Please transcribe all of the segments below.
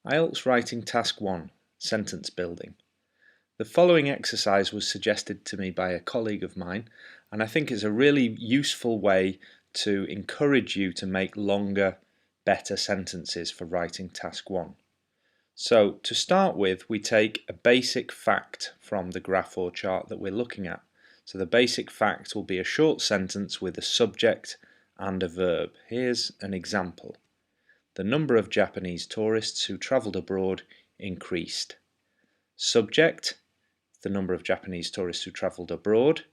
IELTS Writing Task 1, Sentence Building. The following exercise was suggested to me by a colleague of mine, and I think it's a really useful way to encourage you to make longer, better sentences for writing Task 1. So to start with, we take a basic fact from the graph or chart that we're looking at. So the basic fact will be a short sentence with a subject and a verb. Here's an example. The number of Japanese tourists who travelled abroad increased. Subject, the number of Japanese tourists who travelled abroad,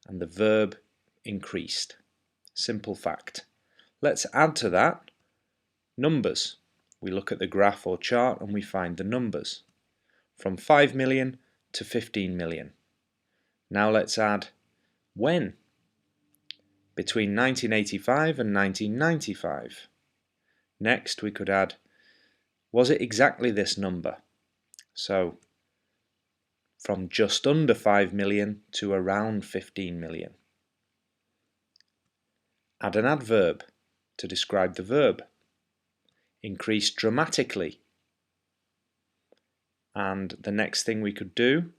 and the verb increased. Simple fact. Let's add to that numbers. We look at the graph or chart and we find the numbers from 5 million to 15 million. Now let's add when. Between 1985 and 1995. Next we could add, was it exactly this number? So from just under 5 million to around 15 million. Add an adverb to describe the verb. Increase dramatically. And the next thing we could do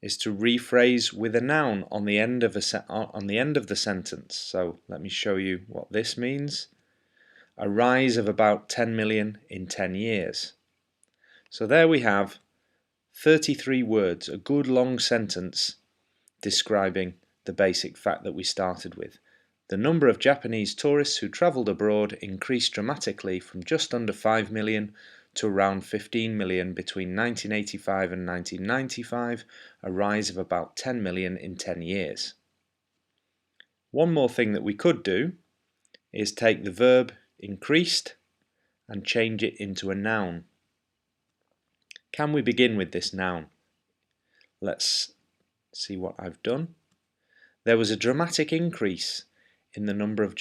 is to rephrase with a noun on the end of the sentence. So let me show you what this means. A rise of about 10 million in 10 years. So there we have 33 words, a good long sentence describing the basic fact that we started with. The number of Japanese tourists who travelled abroad increased dramatically from just under 5 million to around 15 million between 1985 and 1995, a rise of about 10 million in 10 years. One more thing that we could do is take the verb increased and change it into a noun. Can we begin with this noun? Let's see what I've done. There was a dramatic increase in the number of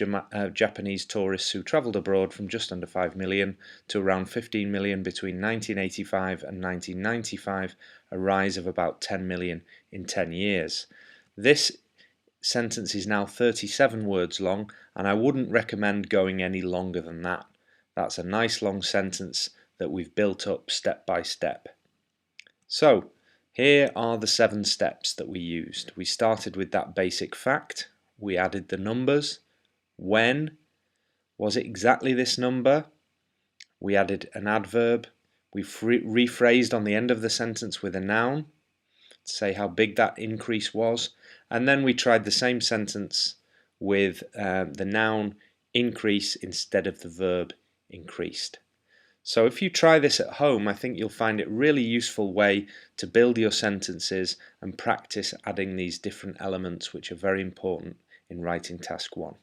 Japanese tourists who travelled abroad from just under 5 million to around 15 million between 1985 and 1995, a rise of about 10 million in 10 years. This sentence is now 37 words long, and I wouldn't recommend going any longer than that. That's a nice long sentence that we've built up step by step. So here are the 7 steps that we used. We started with that basic fact. We added the numbers. When? Was it exactly this number? We added an adverb. We rephrased on the end of the sentence with a noun to say how big that increase was. And then we tried the same sentence with the noun increase instead of the verb increased. So if you try this at home, I think you'll find it a really useful way to build your sentences and practice adding these different elements which are very important in writing Task 1.